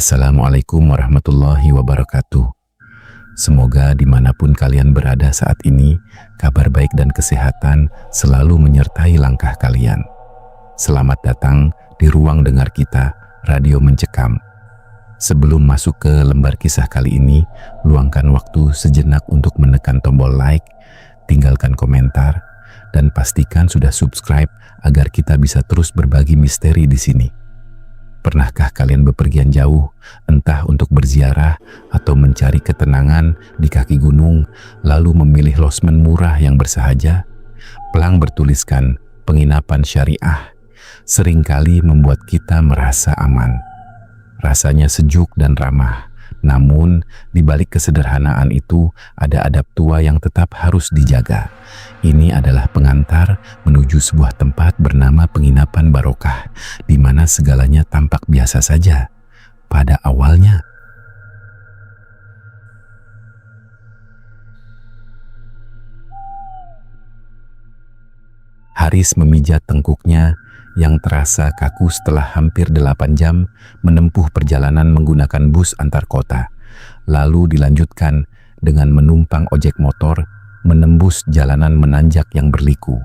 Assalamualaikum warahmatullahi wabarakatuh. Semoga dimanapun kalian berada saat ini, kabar baik dan kesehatan selalu menyertai langkah kalian. Selamat datang di ruang dengar kita, Radio Mencekam. Sebelum masuk ke lembar kisah kali ini, luangkan waktu sejenak untuk menekan tombol like, tinggalkan komentar, dan pastikan sudah subscribe agar kita bisa terus berbagi misteri di sini. Pernahkah kalian bepergian jauh, entah untuk berziarah atau mencari ketenangan di kaki gunung, lalu memilih losmen murah yang bersahaja? Pelang bertuliskan penginapan syariah seringkali membuat kita merasa aman. Rasanya sejuk dan ramah, namun di balik kesederhanaan itu ada adab tua yang tetap harus dijaga. Ini adalah pengantar menuju sebuah tempat bernama Penginapan Barokah, di mana segalanya tampak biasa saja pada awalnya. Haris memijat tengkuknya yang terasa kaku setelah hampir 8 jam menempuh perjalanan menggunakan bus antar kota. Lalu dilanjutkan dengan menumpang ojek motor menembus jalanan menanjak yang berliku.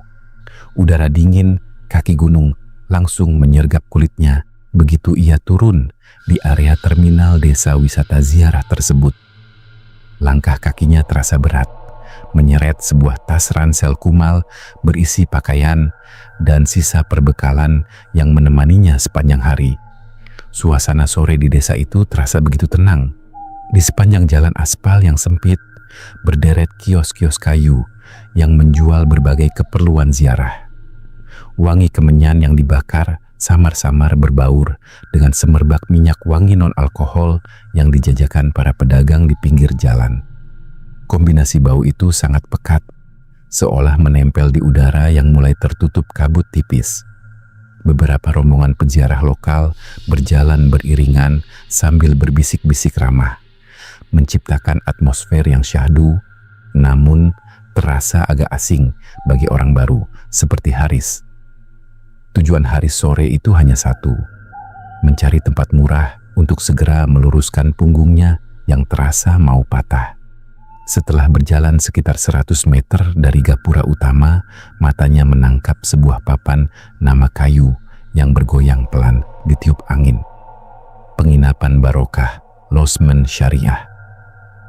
Udara dingin kaki gunung langsung menyergap kulitnya begitu ia turun di area terminal desa wisata ziarah tersebut. Langkah kakinya terasa berat, menyeret sebuah tas ransel kumal berisi pakaian dan sisa perbekalan yang menemaninya sepanjang hari. Suasana sore di desa itu terasa begitu tenang. Di sepanjang jalan aspal yang sempit, berderet kios-kios kayu yang menjual berbagai keperluan ziarah. Wangi kemenyan yang dibakar samar-samar berbaur dengan semerbak minyak wangi non-alkohol yang dijajakan para pedagang di pinggir jalan. Kombinasi bau itu sangat pekat, seolah menempel di udara yang mulai tertutup kabut tipis. Beberapa rombongan peziarah lokal berjalan beriringan sambil berbisik-bisik ramah, menciptakan atmosfer yang syahdu, namun terasa agak asing bagi orang baru seperti Haris. Tujuan Haris sore itu hanya satu, mencari tempat murah untuk segera meluruskan punggungnya yang terasa mau patah. Setelah berjalan sekitar 100 meter dari gapura utama, matanya menangkap sebuah papan nama kayu yang bergoyang pelan ditiup angin. Penginapan Barokah, losmen syariah.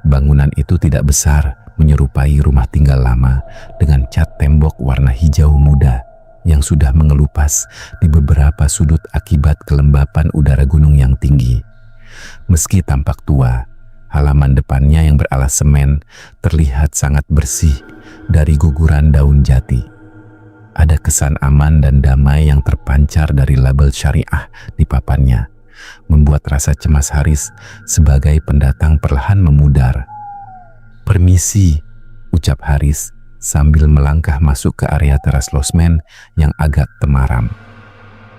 Bangunan itu tidak besar, menyerupai rumah tinggal lama dengan cat tembok warna hijau muda yang sudah mengelupas di beberapa sudut akibat kelembapan udara gunung yang tinggi. Meski tampak tua, halaman depannya yang beralas semen terlihat sangat bersih dari guguran daun jati. Ada kesan aman dan damai yang terpancar dari label syariah di papannya, membuat rasa cemas Haris sebagai pendatang perlahan memudar. "Permisi," ucap Haris sambil melangkah masuk ke area teras losmen yang agak temaram.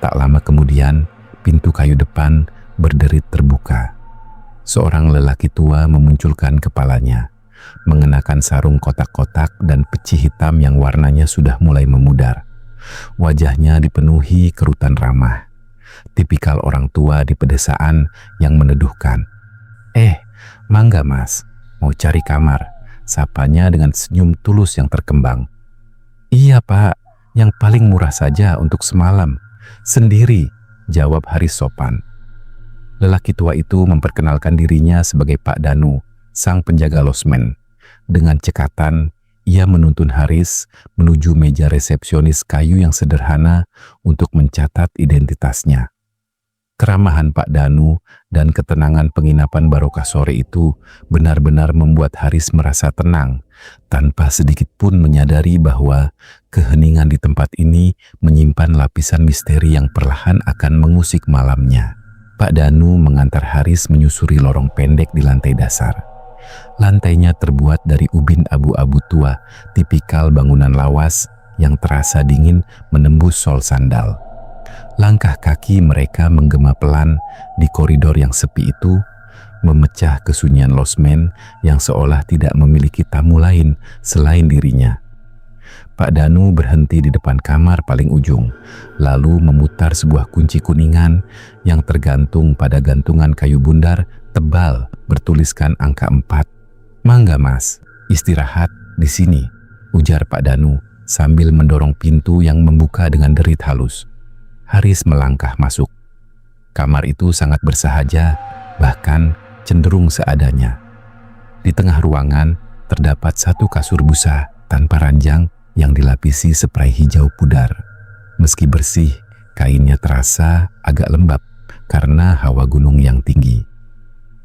Tak lama kemudian, pintu kayu depan berderit terbuka. Seorang lelaki tua memunculkan kepalanya, mengenakan sarung kotak-kotak dan peci hitam yang warnanya sudah mulai memudar. Wajahnya dipenuhi kerutan ramah, tipikal orang tua di pedesaan yang meneduhkan. Mangga mas, mau cari kamar?" sapanya dengan senyum tulus yang terkembang. "Iya pak, yang paling murah saja untuk semalam." "Sendiri," jawab Haris sopan. Lelaki tua itu memperkenalkan dirinya sebagai Pak Danu, sang penjaga losmen. Dengan cekatan, ia menuntun Haris menuju meja resepsionis kayu yang sederhana untuk mencatat identitasnya. Keramahan Pak Danu dan ketenangan penginapan Barokah sore itu benar-benar membuat Haris merasa tenang, tanpa sedikit pun menyadari bahwa keheningan di tempat ini menyimpan lapisan misteri yang perlahan akan mengusik malamnya. Pak Danu mengantar Haris menyusuri lorong pendek di lantai dasar. Lantainya terbuat dari ubin abu-abu tua, tipikal bangunan lawas yang terasa dingin menembus sol sandal. Langkah kaki mereka menggema pelan di koridor yang sepi itu, memecah kesunyian losmen yang seolah tidak memiliki tamu lain selain dirinya. Pak Danu berhenti di depan kamar paling ujung, lalu memutar sebuah kunci kuningan yang tergantung pada gantungan kayu bundar tebal bertuliskan angka 4. "Mangga Mas, istirahat di sini," ujar Pak Danu sambil mendorong pintu yang membuka dengan derit halus. Haris melangkah masuk. Kamar itu sangat bersahaja, bahkan cenderung seadanya. Di tengah ruangan terdapat satu kasur busa tanpa ranjang yang dilapisi spray hijau pudar. Meski bersih, kainnya terasa agak lembab karena hawa gunung yang tinggi.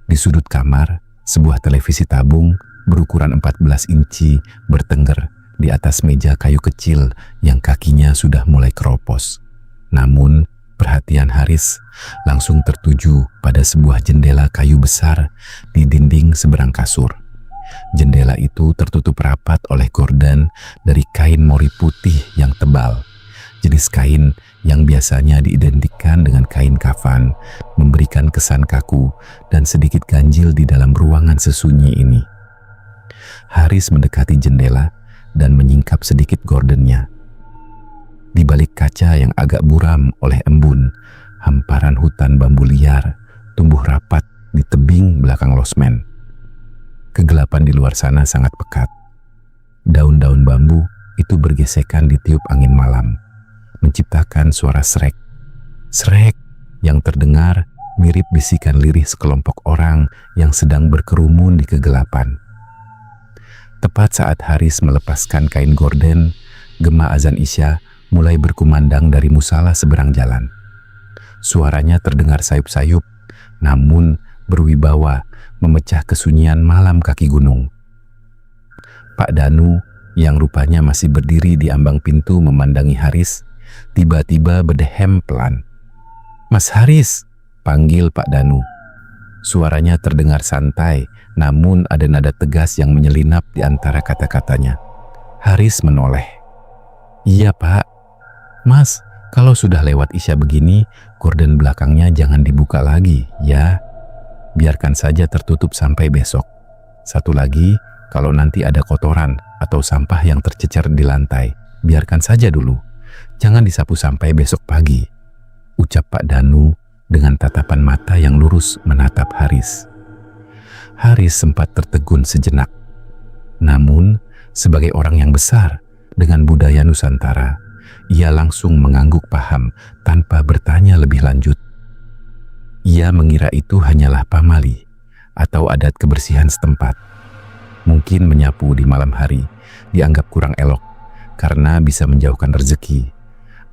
Di sudut kamar, sebuah televisi tabung berukuran 14 inci bertengger di atas meja kayu kecil yang kakinya sudah mulai keropos. Namun, perhatian Haris langsung tertuju pada sebuah jendela kayu besar di dinding seberang kasur. Jendela itu tertutup rapat oleh gorden dari kain mori putih yang tebal. Jenis kain yang biasanya diidentikan dengan kain kafan, memberikan kesan kaku dan sedikit ganjil di dalam ruangan sesunyi ini. Haris mendekati jendela dan menyingkap sedikit gordennya. Di balik kaca yang agak buram oleh embun, hamparan hutan bambu liar tumbuh rapat di tebing belakang losmen. Kegelapan di luar sana sangat pekat. Daun-daun bambu itu bergesekan ditiup angin malam, menciptakan suara srek. Srek yang terdengar mirip bisikan lirih sekelompok orang yang sedang berkerumun di kegelapan. Tepat saat Haris melepaskan kain gorden, gema azan Isya mulai berkumandang dari musala seberang jalan. Suaranya terdengar sayup-sayup, namun berwibawa memecah kesunyian malam kaki gunung. Pak Danu yang rupanya masih berdiri di ambang pintu memandangi Haris, tiba-tiba berdehem pelan. "Mas Haris," panggil Pak Danu. Suaranya terdengar santai, namun ada nada tegas yang menyelinap di antara kata-katanya. Haris menoleh. "Iya Pak. Mas, kalau sudah lewat Isya begini, gorden belakangnya jangan dibuka lagi, ya. Biarkan saja tertutup sampai besok. Satu lagi, kalau nanti ada kotoran atau sampah yang tercecer di lantai, biarkan saja dulu. Jangan disapu sampai besok pagi," ucap Pak Danu dengan tatapan mata yang lurus menatap Haris. Haris sempat tertegun sejenak. Namun, sebagai orang yang besar dengan budaya Nusantara, ia langsung mengangguk paham tanpa bertanya lebih lanjut. Ia mengira itu hanyalah pamali atau adat kebersihan setempat. Mungkin menyapu di malam hari dianggap kurang elok karena bisa menjauhkan rezeki,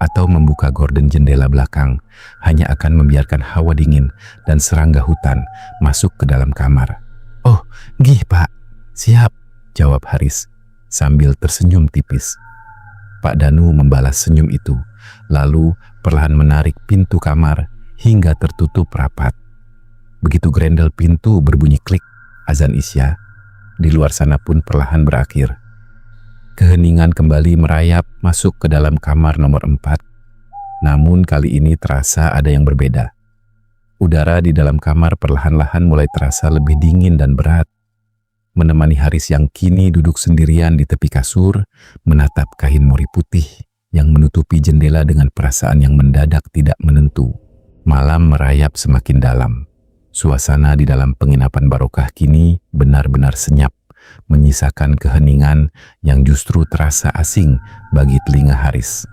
atau membuka gorden jendela belakang hanya akan membiarkan hawa dingin dan serangga hutan masuk ke dalam kamar. "Oh, gih Pak, siap," jawab Haris sambil tersenyum tipis. Pak Danu membalas senyum itu, lalu perlahan menarik pintu kamar hingga tertutup rapat. Begitu grendel pintu berbunyi klik azan Isya, di luar sana pun perlahan berakhir. Keheningan kembali merayap masuk ke dalam kamar nomor 4. Namun kali ini terasa ada yang berbeda. Udara di dalam kamar perlahan-lahan mulai terasa lebih dingin dan berat. Menemani Haris yang kini duduk sendirian di tepi kasur, menatap kain mori putih yang menutupi jendela dengan perasaan yang mendadak tidak menentu. Malam merayap semakin dalam. Suasana di dalam penginapan barokah kini benar-benar senyap, menyisakan keheningan yang justru terasa asing bagi telinga Haris.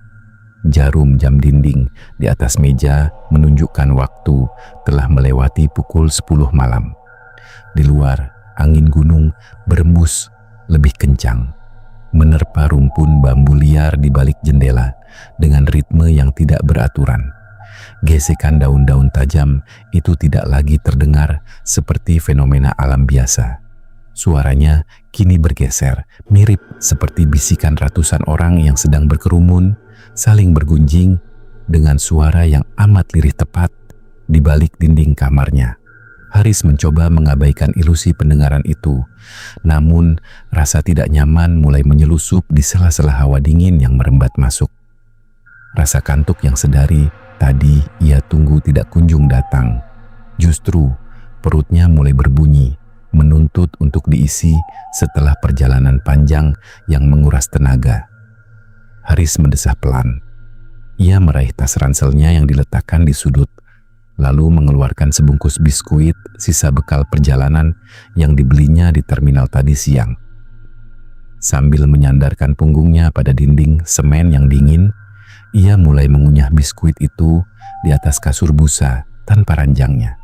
Jarum jam dinding di atas meja menunjukkan waktu telah melewati pukul 10 malam. Di luar, angin gunung berembus lebih kencang, menerpa rumpun bambu liar di balik jendela dengan ritme yang tidak beraturan. Gesekan daun-daun tajam itu tidak lagi terdengar seperti fenomena alam biasa. Suaranya kini bergeser, mirip seperti bisikan ratusan orang yang sedang berkerumun, saling bergunjing dengan suara yang amat lirih tepat di balik dinding kamarnya. Haris mencoba mengabaikan ilusi pendengaran itu, namun rasa tidak nyaman mulai menyelusup di sela-sela hawa dingin yang merembat masuk. Rasa kantuk yang sedari tadi ia tunggu tidak kunjung datang. Justru perutnya mulai berbunyi, menuntut untuk diisi setelah perjalanan panjang yang menguras tenaga. Haris mendesah pelan. Ia meraih tas ranselnya yang diletakkan di sudut, lalu mengeluarkan sebungkus biskuit sisa bekal perjalanan yang dibelinya di terminal tadi siang. Sambil menyandarkan punggungnya pada dinding semen yang dingin, ia mulai mengunyah biskuit itu di atas kasur busa tanpa ranjangnya.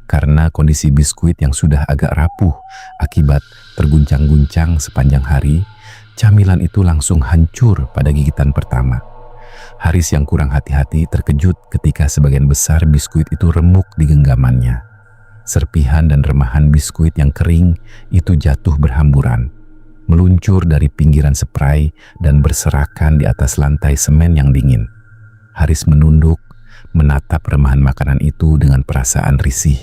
Karena kondisi biskuit yang sudah agak rapuh akibat terguncang-guncang sepanjang hari, camilan itu langsung hancur pada gigitan pertama. Haris yang kurang hati-hati terkejut ketika sebagian besar biskuit itu remuk di genggamannya. Serpihan dan remahan biskuit yang kering itu jatuh berhamburan, meluncur dari pinggiran spray dan berserakan di atas lantai semen yang dingin. Haris menunduk, menatap remahan makanan itu dengan perasaan risih.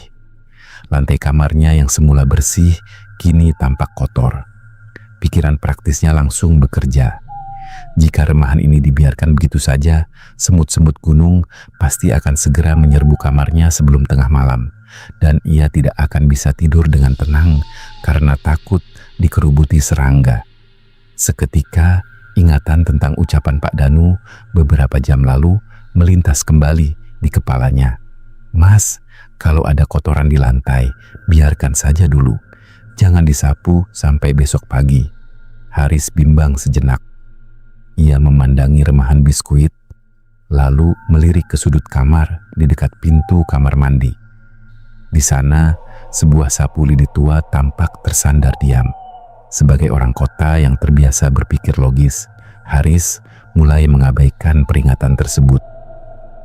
Lantai kamarnya yang semula bersih, kini tampak kotor. Pikiran praktisnya langsung bekerja. Jika remahan ini dibiarkan begitu saja, semut-semut gunung pasti akan segera menyerbu kamarnya sebelum tengah malam. Dan ia tidak akan bisa tidur dengan tenang karena takut dikerubuti serangga. Seketika, ingatan tentang ucapan Pak Danu beberapa jam lalu melintas kembali di kepalanya. "Mas, kalau ada kotoran di lantai, biarkan saja dulu. Jangan disapu sampai besok pagi." Haris bimbang sejenak. Ia memandangi remahan biskuit, lalu melirik ke sudut kamar di dekat pintu kamar mandi. Di sana, sebuah sapu lidi tua tampak tersandar diam. Sebagai orang kota yang terbiasa berpikir logis, Haris mulai mengabaikan peringatan tersebut.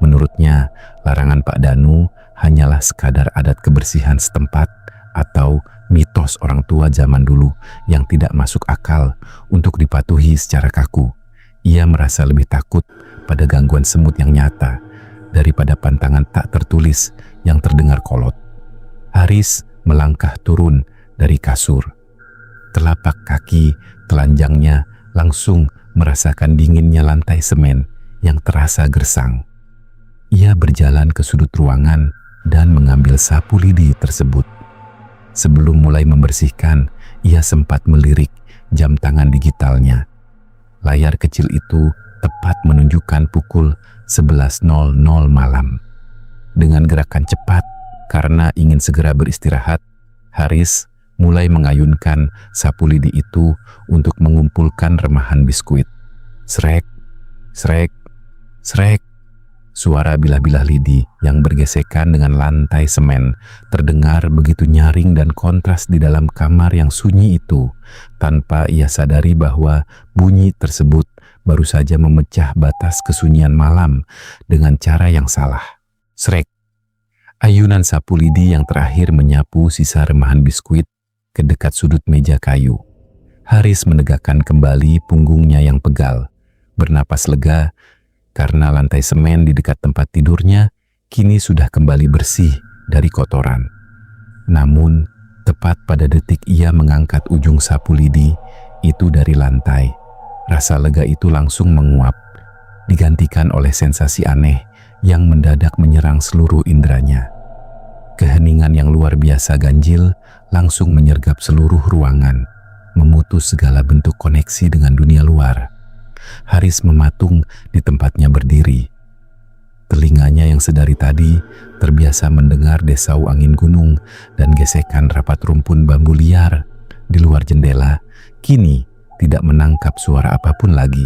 Menurutnya, larangan Pak Danu hanyalah sekadar adat kebersihan setempat atau mitos orang tua zaman dulu yang tidak masuk akal untuk dipatuhi secara kaku. Ia merasa lebih takut pada gangguan semut yang nyata daripada pantangan tak tertulis yang terdengar kolot. Haris melangkah turun dari kasur. Telapak kaki telanjangnya langsung merasakan dinginnya lantai semen yang terasa gersang. Ia berjalan ke sudut ruangan dan mengambil sapu lidi tersebut. Sebelum mulai membersihkan, ia sempat melirik jam tangan digitalnya. Layar kecil itu tepat menunjukkan pukul 11.00 malam. Dengan gerakan cepat, karena ingin segera beristirahat, Haris mulai mengayunkan sapu lidi itu untuk mengumpulkan remahan biskuit. Srek, srek, srek. Suara bilah-bilah lidi yang bergesekan dengan lantai semen terdengar begitu nyaring dan kontras di dalam kamar yang sunyi itu, tanpa ia sadari bahwa bunyi tersebut baru saja memecah batas kesunyian malam dengan cara yang salah. Srek. Ayunan sapu lidi yang terakhir menyapu sisa remahan biskuit ke dekat sudut meja kayu. Haris menegakkan kembali punggungnya yang pegal, bernapas lega karena lantai semen di dekat tempat tidurnya kini sudah kembali bersih dari kotoran. Namun, tepat pada detik ia mengangkat ujung sapu lidi itu dari lantai, rasa lega itu langsung menguap, digantikan oleh sensasi aneh yang mendadak menyerang seluruh inderanya. Keheningan yang luar biasa ganjil langsung menyergap seluruh ruangan, memutus segala bentuk koneksi dengan dunia luar. Haris mematung di tempatnya berdiri. Telinganya yang sedari tadi terbiasa mendengar desau angin gunung dan gesekan rapat rumpun bambu liar di luar jendela, kini tidak menangkap suara apapun lagi.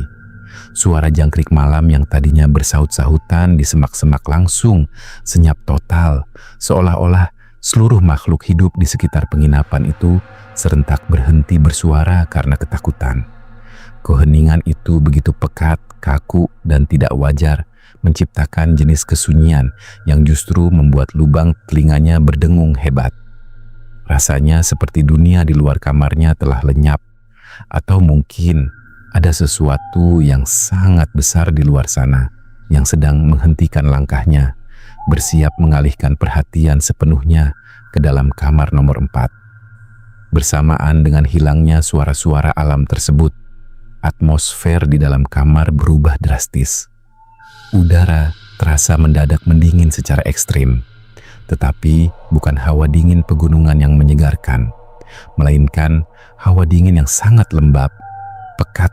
Suara jangkrik malam yang tadinya bersaut-sahutan di semak-semak langsung senyap total, seolah-olah seluruh makhluk hidup di sekitar penginapan itu serentak berhenti bersuara karena ketakutan. Keheningan itu begitu pekat, kaku, dan tidak wajar, menciptakan jenis kesunyian yang justru membuat lubang telinganya berdengung hebat. Rasanya seperti dunia di luar kamarnya telah lenyap, atau mungkin ada sesuatu yang sangat besar di luar sana yang sedang menghentikan langkahnya, bersiap mengalihkan perhatian sepenuhnya ke dalam kamar nomor 4. Bersamaan dengan hilangnya suara-suara alam tersebut, atmosfer di dalam kamar berubah drastis. Udara terasa mendadak mendingin secara ekstrim, tetapi bukan hawa dingin pegunungan yang menyegarkan, melainkan hawa dingin yang sangat lembab, pekat,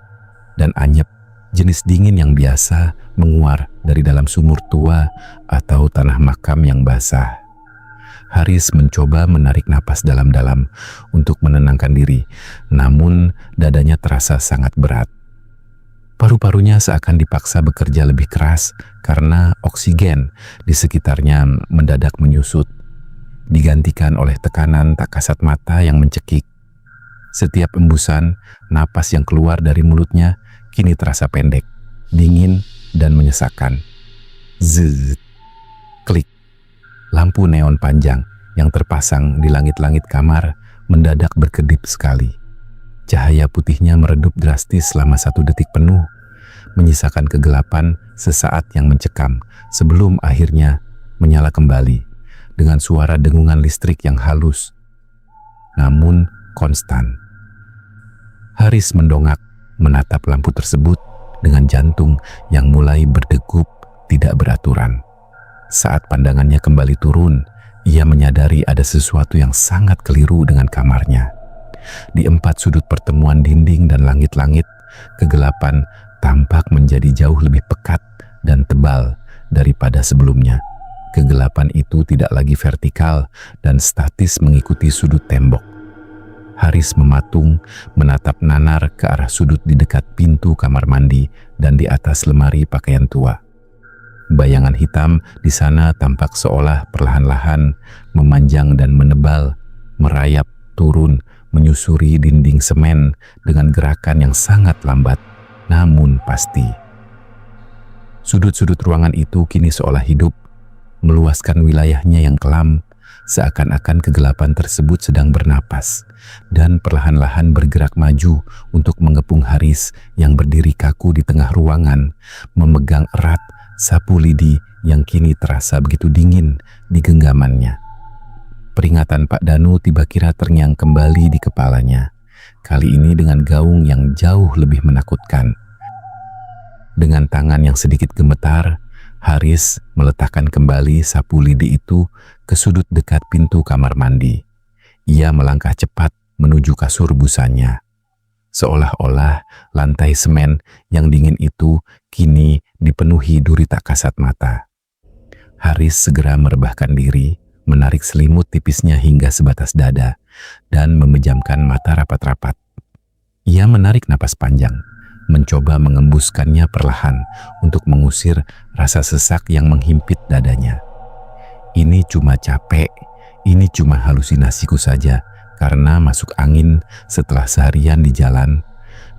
dan anyep jenis dingin yang biasa menguar dari dalam sumur tua atau tanah makam yang basah. Haris mencoba menarik napas dalam-dalam untuk menenangkan diri, namun dadanya terasa sangat berat. Paru-parunya seakan dipaksa bekerja lebih keras karena oksigen di sekitarnya mendadak menyusut, digantikan oleh tekanan tak kasat mata yang mencekik. Setiap embusan napas yang keluar dari mulutnya kini terasa pendek, dingin, dan menyesakkan. Zzz, klik. Lampu neon panjang yang terpasang di langit-langit kamar mendadak berkedip sekali. Cahaya putihnya meredup drastis selama 1 detik penuh, menyisakan kegelapan sesaat yang mencekam sebelum akhirnya menyala kembali dengan suara dengungan listrik yang halus, namun konstan. Haris mendongak menatap lampu tersebut dengan jantung yang mulai berdegup tidak beraturan. Saat pandangannya kembali turun, ia menyadari ada sesuatu yang sangat keliru dengan kamarnya. Di 4 sudut pertemuan dinding dan langit-langit, kegelapan tampak menjadi jauh lebih pekat dan tebal daripada sebelumnya. Kegelapan itu tidak lagi vertikal dan statis mengikuti sudut tembok. Haris mematung menatap nanar ke arah sudut di dekat pintu kamar mandi dan di atas lemari pakaian tua. Bayangan hitam di sana tampak seolah perlahan-lahan memanjang dan menebal, merayap turun, menyusuri dinding semen dengan gerakan yang sangat lambat, namun pasti. Sudut-sudut ruangan itu kini seolah hidup, meluaskan wilayahnya yang kelam, seakan-akan kegelapan tersebut sedang bernapas dan perlahan-lahan bergerak maju untuk mengepung Haris yang berdiri kaku di tengah ruangan, memegang erat sapu lidi yang kini terasa begitu dingin di genggamannya. Peringatan Pak Danu tiba kira terngiang kembali di kepalanya, kali ini dengan gaung yang jauh lebih menakutkan. Dengan tangan yang sedikit gemetar, Haris meletakkan kembali sapu lidi itu ke sudut dekat pintu kamar mandi. Ia melangkah cepat menuju kasur busanya. Seolah-olah lantai semen yang dingin itu kini dipenuhi duri tak kasat mata. Haris segera merebahkan diri, menarik selimut tipisnya hingga sebatas dada, dan memejamkan mata rapat-rapat. Ia menarik napas panjang, mencoba mengembuskannya perlahan untuk mengusir rasa sesak yang menghimpit dadanya. Ini cuma capek, ini cuma halusinasiku saja, karena masuk angin setelah seharian di jalan,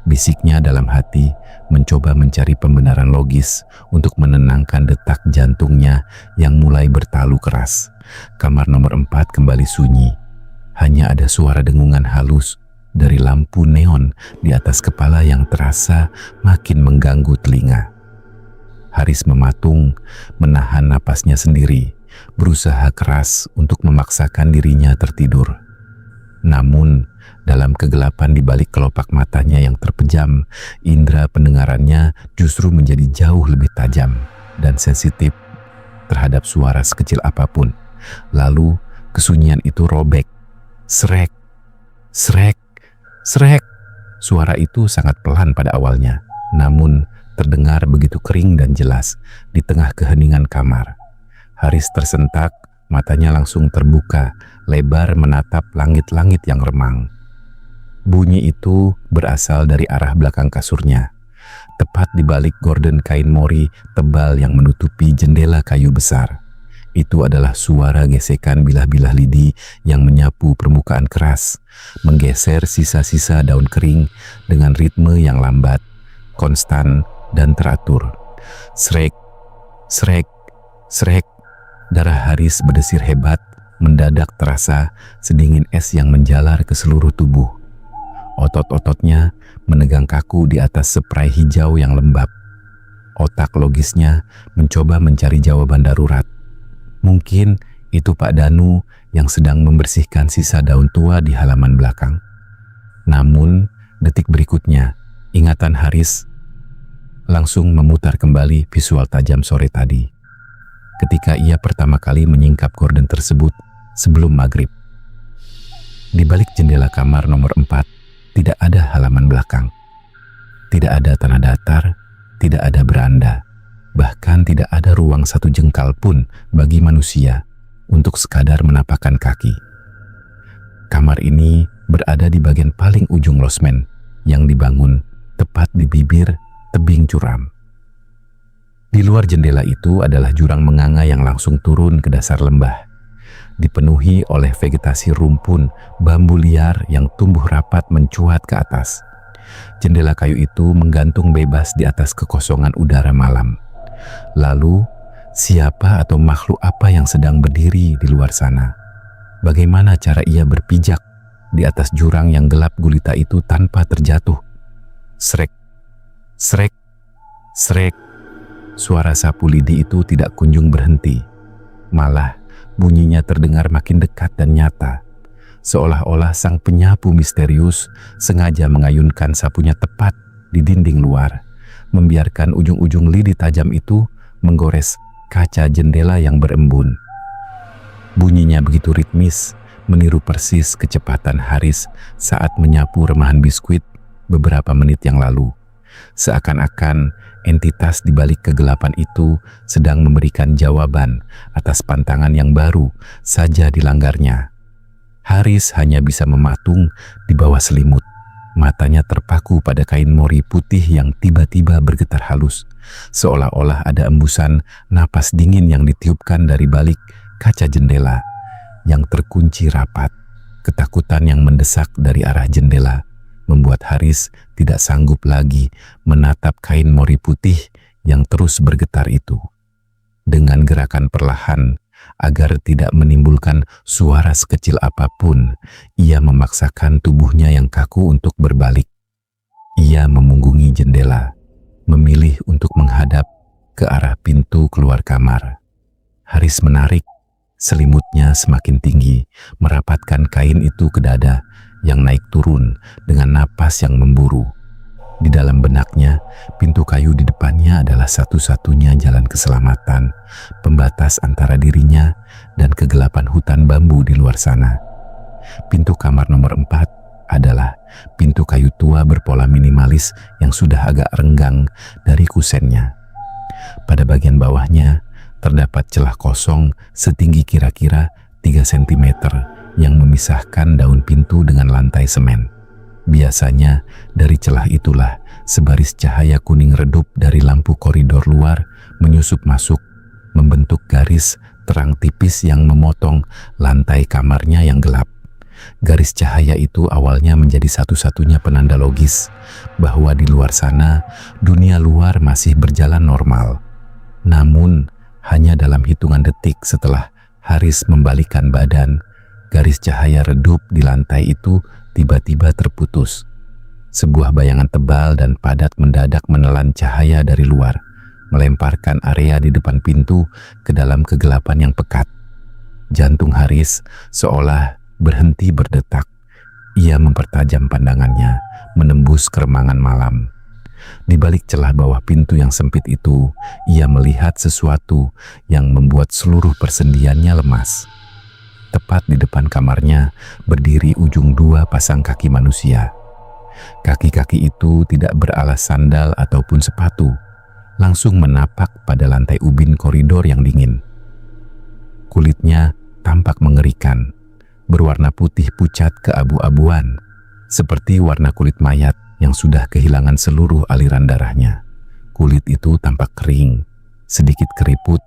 bisiknya dalam hati, mencoba mencari pembenaran logis untuk menenangkan detak jantungnya yang mulai bertalu keras. Kamar nomor 4 kembali sunyi. Hanya ada suara dengungan halus dari lampu neon di atas kepala yang terasa makin mengganggu telinga. Haris mematung, menahan napasnya sendiri, berusaha keras untuk memaksakan dirinya tertidur. Namun, dalam kegelapan di balik kelopak matanya yang terpejam, indera pendengarannya justru menjadi jauh lebih tajam dan sensitif terhadap suara sekecil apapun. Lalu, kesunyian itu robek. Srek, srek, srek. Suara itu sangat pelan pada awalnya, namun terdengar begitu kering dan jelas di tengah keheningan kamar. Haris tersentak, matanya langsung terbuka, lebar menatap langit-langit yang remang. Bunyi itu berasal dari arah belakang kasurnya, tepat di balik gorden kain mori tebal yang menutupi jendela kayu besar. Itu adalah suara gesekan bilah-bilah lidi yang menyapu permukaan keras, menggeser sisa-sisa daun kering dengan ritme yang lambat, konstan, dan teratur. Srek, srek, srek. Darah Haris berdesir hebat, mendadak terasa sedingin es yang menjalar ke seluruh tubuh. Otot-ototnya menegang kaku di atas spray hijau yang lembab. Otak logisnya mencoba mencari jawaban darurat. Mungkin itu Pak Danu yang sedang membersihkan sisa daun tua di halaman belakang. Namun, detik berikutnya, ingatan Haris langsung memutar kembali visual tajam sore tadi, ketika ia pertama kali menyingkap gorden tersebut sebelum maghrib. Di balik jendela kamar nomor 4, tidak ada halaman belakang. Tidak ada tanah datar, Tidak ada beranda, bahkan tidak ada ruang satu jengkal pun bagi manusia untuk sekadar menapakkan kaki. Kamar ini berada di bagian paling ujung losmen yang dibangun tepat di bibir tebing curam. Di luar jendela itu adalah jurang menganga yang langsung turun ke dasar lembah, dipenuhi oleh vegetasi rumpun bambu liar yang tumbuh rapat mencuat ke atas. Jendela kayu itu menggantung bebas di atas kekosongan udara malam. Lalu, siapa atau makhluk apa yang sedang berdiri di luar sana? Bagaimana cara ia berpijak di atas jurang yang gelap gulita itu tanpa terjatuh? Srek, srek, srek. Suara sapu lidi itu tidak kunjung berhenti. Malah, bunyinya terdengar makin dekat dan nyata. Seolah-olah sang penyapu misterius sengaja mengayunkan sapunya tepat di dinding luar, membiarkan ujung-ujung lidi tajam itu menggores kaca jendela yang berembun. Bunyinya begitu ritmis, meniru persis kecepatan Haris saat menyapu remahan biskuit beberapa menit yang lalu. Seakan-akan entitas di balik kegelapan itu sedang memberikan jawaban atas pantangan yang baru saja dilanggarnya. Haris hanya bisa mematung di bawah selimut. Matanya terpaku pada kain mori putih yang tiba-tiba bergetar halus, seolah-olah ada embusan napas dingin yang ditiupkan dari balik kaca jendela yang terkunci rapat. Ketakutan yang mendesak dari arah jendela membuat Haris tidak sanggup lagi menatap kain mori putih yang terus bergetar itu. Dengan gerakan perlahan, agar tidak menimbulkan suara sekecil apapun, ia memaksakan tubuhnya yang kaku untuk berbalik. Ia memunggungi jendela, memilih untuk menghadap ke arah pintu keluar kamar. Haris menarik selimutnya semakin tinggi, merapatkan kain itu ke dada yang naik turun dengan napas yang memburu. Di dalam benaknya, pintu kayu di depannya adalah satu-satunya jalan keselamatan, pembatas antara dirinya dan kegelapan hutan bambu di luar sana. Pintu kamar nomor 4 adalah pintu kayu tua berpola minimalis yang sudah agak renggang dari kusennya. Pada bagian bawahnya, terdapat celah kosong setinggi kira-kira 3 cm yang memisahkan daun pintu dengan lantai semen. Biasanya dari celah itulah sebaris cahaya kuning redup dari lampu koridor luar menyusup masuk, membentuk garis terang tipis yang memotong lantai kamarnya yang gelap. Garis cahaya itu awalnya menjadi satu-satunya penanda logis bahwa di luar sana dunia luar masih berjalan normal. Namun hanya dalam hitungan detik setelah Haris membalikkan badan, garis cahaya redup di lantai itu tiba-tiba terputus. Sebuah bayangan tebal dan padat mendadak menelan cahaya dari luar, melemparkan area di depan pintu ke dalam kegelapan yang pekat. Jantung Haris seolah berhenti berdetak. Ia mempertajam pandangannya, menembus keremangan malam. Di balik celah bawah pintu yang sempit itu, ia melihat sesuatu yang membuat seluruh persendiannya lemas. Tepat di depan kamarnya berdiri ujung 2 pasang kaki manusia. Kaki-kaki itu tidak beralas sandal ataupun sepatu, langsung menapak pada lantai ubin koridor yang dingin. Kulitnya tampak mengerikan, berwarna putih pucat keabu-abuan, seperti warna kulit mayat yang sudah kehilangan seluruh aliran darahnya. Kulit itu tampak kering, sedikit keriput,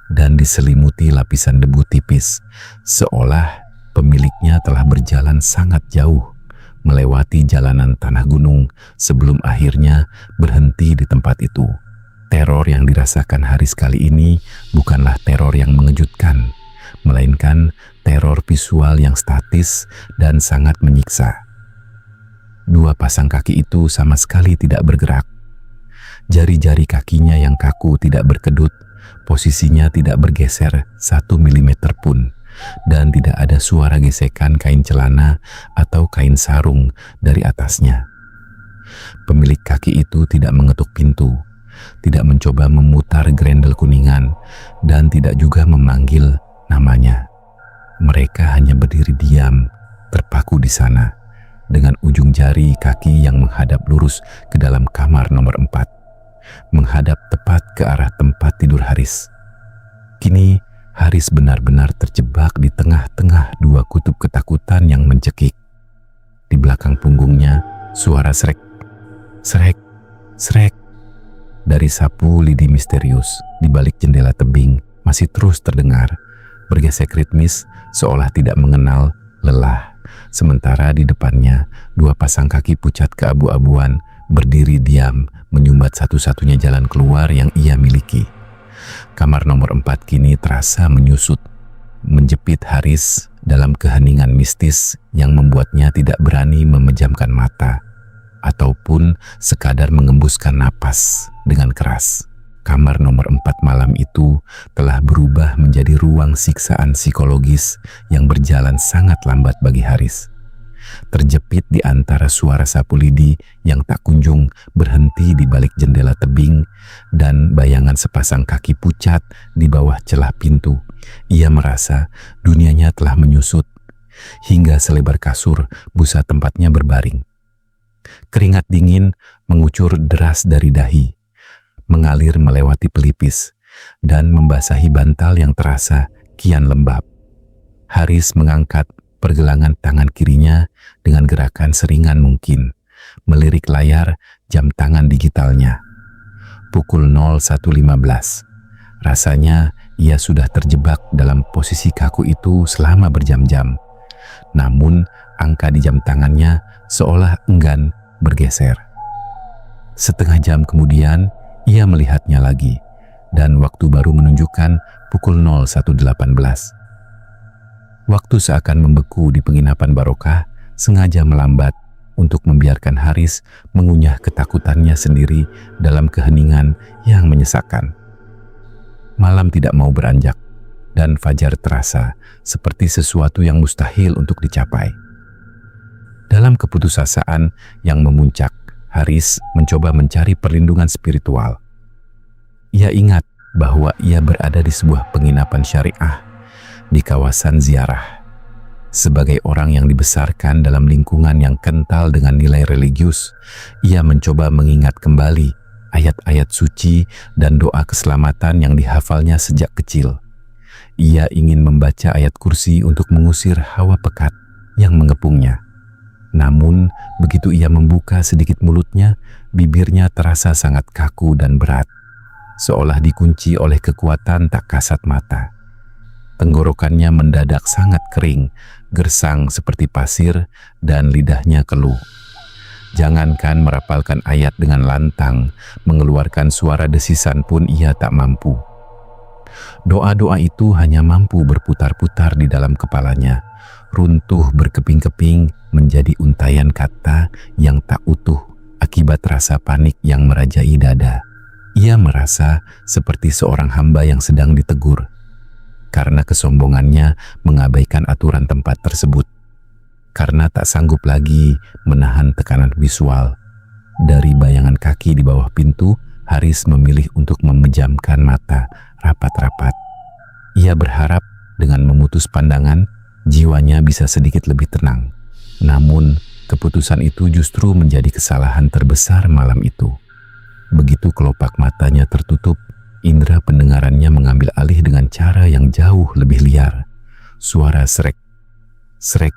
dan diselimuti lapisan debu tipis, seolah pemiliknya telah berjalan sangat jauh, melewati jalanan tanah gunung sebelum akhirnya berhenti di tempat itu. Teror yang dirasakan Haris kali ini bukanlah teror yang mengejutkan, melainkan teror visual yang statis dan sangat menyiksa. 2 pasang kaki itu sama sekali tidak bergerak. Jari-jari kakinya yang kaku tidak berkedut, posisinya tidak bergeser 1 mm pun, dan tidak ada suara gesekan kain celana atau kain sarung dari atasnya. Pemilik kaki itu tidak mengetuk pintu, tidak mencoba memutar grendel kuningan, dan tidak juga memanggil namanya. Mereka hanya berdiri diam, terpaku di sana, dengan ujung jari kaki yang menghadap lurus ke dalam kamar nomor 4. menghadap tepat ke arah tempat tidur Haris. Kini Haris benar-benar terjebak di tengah-tengah dua kutub ketakutan yang mencekik. Di belakang punggungnya, suara srek, srek, srek dari sapu lidi misterius di balik jendela tebing masih terus terdengar, bergesek ritmis seolah tidak mengenal lelah. Sementara di depannya, dua pasang kaki pucat keabu-abuan berdiri diam, menyumbat satu-satunya jalan keluar yang ia miliki. Kamar nomor 4 kini terasa menyusut, menjepit Haris dalam keheningan mistis yang membuatnya tidak berani memejamkan mata ataupun sekadar mengembuskan napas dengan keras. Kamar nomor 4 malam itu telah berubah menjadi ruang siksaan psikologis yang berjalan sangat lambat bagi Haris. Terjepit di antara suara sapu lidi yang tak kunjung berhenti di balik jendela tebing dan bayangan sepasang kaki pucat di bawah celah pintu, ia merasa dunianya telah menyusut hingga selebar kasur busa tempatnya berbaring. Keringat dingin mengucur deras dari dahi, mengalir melewati pelipis dan membasahi bantal yang terasa kian lembab. Haris mengangkat pergelangan tangan kirinya dengan gerakan seringan mungkin, melirik layar jam tangan digitalnya. Pukul 01.15. Rasanya ia sudah terjebak dalam posisi kaku itu selama berjam-jam. Namun angka di jam tangannya seolah enggan bergeser. Setengah jam kemudian ia melihatnya lagi dan waktu baru menunjukkan pukul 01.18. Waktu seakan membeku di penginapan Barokah sengaja melambat untuk membiarkan Haris mengunyah ketakutannya sendiri dalam keheningan yang menyesakkan. Malam tidak mau beranjak dan fajar terasa seperti sesuatu yang mustahil untuk dicapai. Dalam keputusasaan yang memuncak, Haris mencoba mencari perlindungan spiritual. Ia ingat bahwa ia berada di sebuah penginapan syariah di kawasan ziarah. Sebagai orang yang dibesarkan dalam lingkungan yang kental dengan nilai religius, ia mencoba mengingat kembali ayat-ayat suci dan doa keselamatan yang dihafalnya sejak kecil. Ia ingin membaca ayat kursi untuk mengusir hawa pekat yang mengepungnya. Namun, begitu ia membuka sedikit mulutnya, bibirnya terasa sangat kaku dan berat, seolah dikunci oleh kekuatan tak kasat mata. Tenggorokannya mendadak sangat kering, gersang seperti pasir, dan lidahnya keluh. Jangankan merapalkan ayat dengan lantang, mengeluarkan suara desisan pun ia tak mampu. Doa-doa itu hanya mampu berputar-putar di dalam kepalanya, runtuh berkeping-keping menjadi untayan kata yang tak utuh akibat rasa panik yang merajai dada. Ia merasa seperti seorang hamba yang sedang ditegur karena kesombongannya mengabaikan aturan tempat tersebut. Karena tak sanggup lagi menahan tekanan visual dari bayangan kaki di bawah pintu, Haris memilih untuk memejamkan mata rapat-rapat. Ia berharap dengan memutus pandangan, jiwanya bisa sedikit lebih tenang. Namun, keputusan itu justru menjadi kesalahan terbesar malam itu. Begitu kelopak matanya tertutup, indera pendengarannya mengambil alih dengan cara yang jauh lebih liar. Suara srek, srek,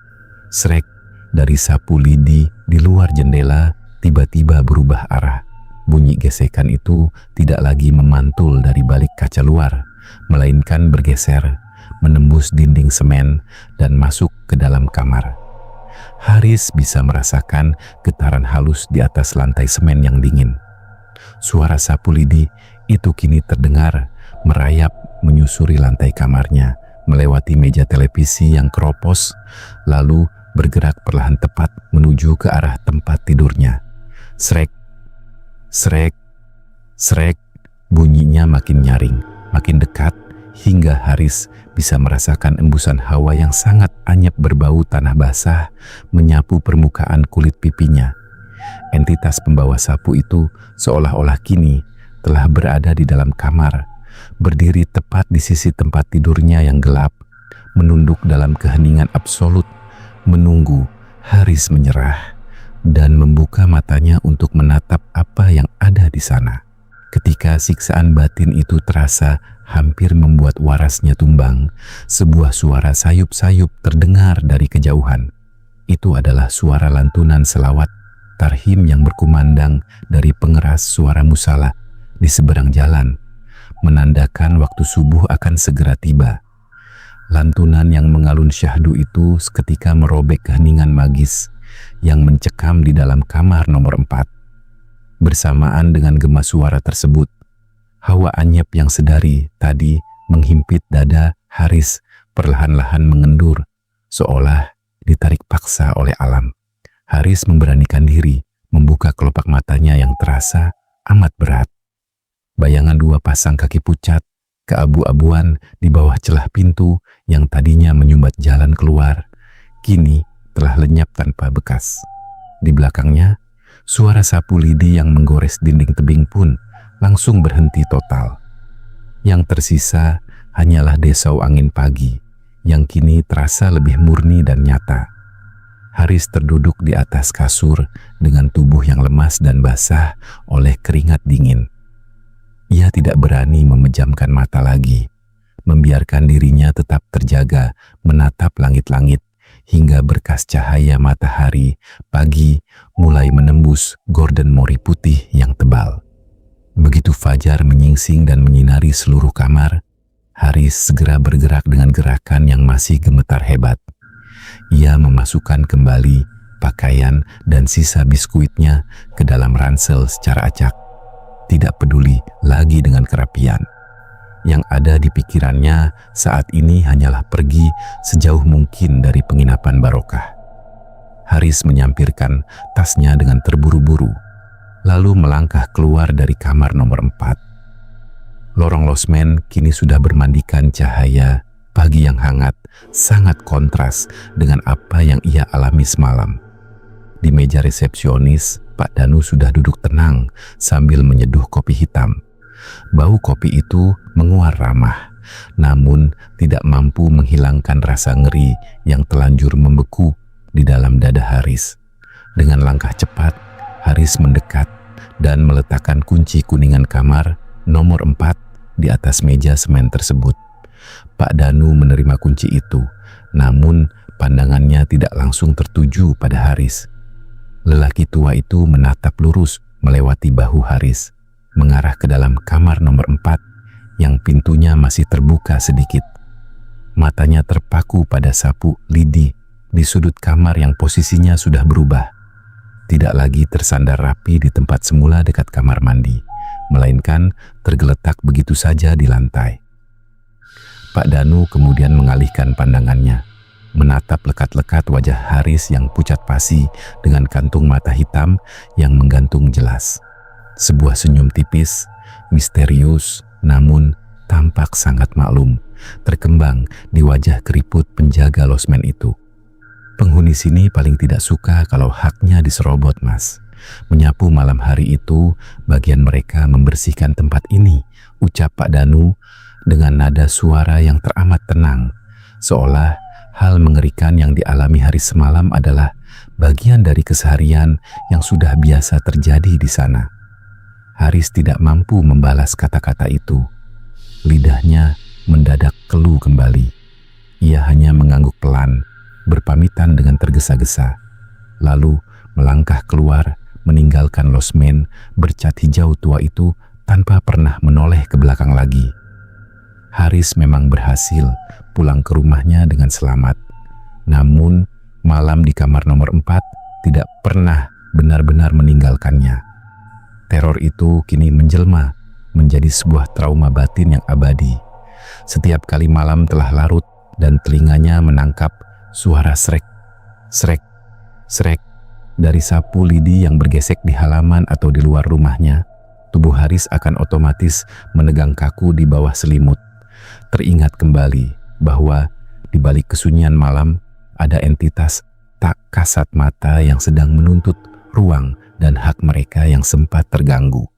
srek dari sapu lidi di luar jendela tiba-tiba berubah arah. Bunyi gesekan itu tidak lagi memantul dari balik kaca luar, melainkan bergeser, menembus dinding semen dan masuk ke dalam kamar. Haris bisa merasakan getaran halus di atas lantai semen yang dingin. Suara sapu lidi itu kini terdengar merayap menyusuri lantai kamarnya, melewati meja televisi yang keropos, lalu bergerak perlahan tepat menuju ke arah tempat tidurnya. Srek, srek, srek, bunyinya makin nyaring, makin dekat, hingga Haris bisa merasakan embusan hawa yang sangat anyep berbau tanah basah menyapu permukaan kulit pipinya. Entitas pembawa sapu itu seolah-olah kini telah berada di dalam kamar, berdiri tepat di sisi tempat tidurnya yang gelap, menunduk dalam keheningan absolut, menunggu Haris menyerah dan membuka matanya untuk menatap apa yang ada di sana. Ketika siksaan batin itu terasa hampir membuat warasnya tumbang, sebuah suara sayup-sayup terdengar dari kejauhan. Itu adalah suara lantunan selawat tarhim yang berkumandang dari pengeras suara musala di seberang jalan, menandakan waktu subuh akan segera tiba. Lantunan yang mengalun syahdu itu seketika merobek keheningan magis yang mencekam di dalam kamar nomor 4. Bersamaan dengan gema suara tersebut, hawa anyep yang sedari tadi menghimpit dada Haris perlahan-lahan mengendur, seolah ditarik paksa oleh alam. Haris memberanikan diri membuka kelopak matanya yang terasa amat berat. Bayangan dua pasang kaki pucat, keabu-abuan di bawah celah pintu yang tadinya menyumbat jalan keluar, kini telah lenyap tanpa bekas. Di belakangnya, suara sapu lidi yang menggores dinding tebing pun langsung berhenti total. Yang tersisa hanyalah desau angin pagi yang kini terasa lebih murni dan nyata. Haris terduduk di atas kasur dengan tubuh yang lemas dan basah oleh keringat dingin. Ia tidak berani memejamkan mata lagi, membiarkan dirinya tetap terjaga menatap langit-langit hingga berkas cahaya matahari pagi mulai menembus gorden mori putih yang tebal. Begitu fajar menyingsing dan menyinari seluruh kamar, Haris segera bergerak dengan gerakan yang masih gemetar hebat. Ia memasukkan kembali pakaian dan sisa biskuitnya ke dalam ransel secara acak, tidak peduli lagi dengan kerapian. Yang ada di pikirannya saat ini hanyalah pergi sejauh mungkin dari penginapan barokah. Haris menyampirkan tasnya dengan terburu-buru, lalu melangkah keluar dari kamar nomor 4. Lorong losmen kini sudah bermandikan cahaya pagi yang hangat, sangat kontras dengan apa yang ia alami semalam. Di meja resepsionis, Pak Danu sudah duduk tenang sambil menyeduh kopi hitam. Bau kopi itu menguar ramah, namun tidak mampu menghilangkan rasa ngeri yang telanjur membeku di dalam dada Haris. Dengan langkah cepat, Haris mendekat dan meletakkan kunci kuningan kamar nomor 4 di atas meja semen tersebut. Pak Danu menerima kunci itu, namun pandangannya tidak langsung tertuju pada Haris. Lelaki tua itu menatap lurus melewati bahu Haris, mengarah ke dalam kamar nomor 4 yang pintunya masih terbuka sedikit. Matanya terpaku pada sapu lidi di sudut kamar yang posisinya sudah berubah. Tidak lagi tersandar rapi di tempat semula dekat kamar mandi, melainkan tergeletak begitu saja di lantai. Pak Danu kemudian mengalihkan pandangannya, menatap lekat-lekat wajah Haris yang pucat pasi dengan kantung mata hitam yang menggantung jelas. Sebuah senyum tipis, misterius, namun tampak sangat maklum, terkembang di wajah keriput penjaga losmen itu. Penghuni sini paling tidak suka kalau haknya diserobot, Mas. Menyapu malam hari itu, bagian mereka membersihkan tempat ini, ucap Pak Danu dengan nada suara yang teramat tenang, seolah hal mengerikan yang dialami hari semalam adalah bagian dari keseharian yang sudah biasa terjadi di sana. Haris tidak mampu membalas kata-kata itu. Lidahnya mendadak keluh kembali. Ia hanya mengangguk pelan, berpamitan dengan tergesa-gesa, lalu melangkah keluar meninggalkan losmen bercat hijau tua itu tanpa pernah menoleh ke belakang lagi. Haris memang berhasil pulang ke rumahnya dengan selamat. Namun malam di kamar nomor 4 tidak pernah benar-benar meninggalkannya. Teror itu kini menjelma menjadi sebuah trauma batin yang abadi. Setiap kali malam telah larut dan telinganya menangkap suara srek, srek, srek dari sapu lidi yang bergesek di halaman atau di luar rumahnya, tubuh Haris akan otomatis menegang kaku di bawah selimut. Teringat kembali bahwa di balik kesunyian malam ada entitas tak kasat mata yang sedang menuntut ruang dan hak mereka yang sempat terganggu.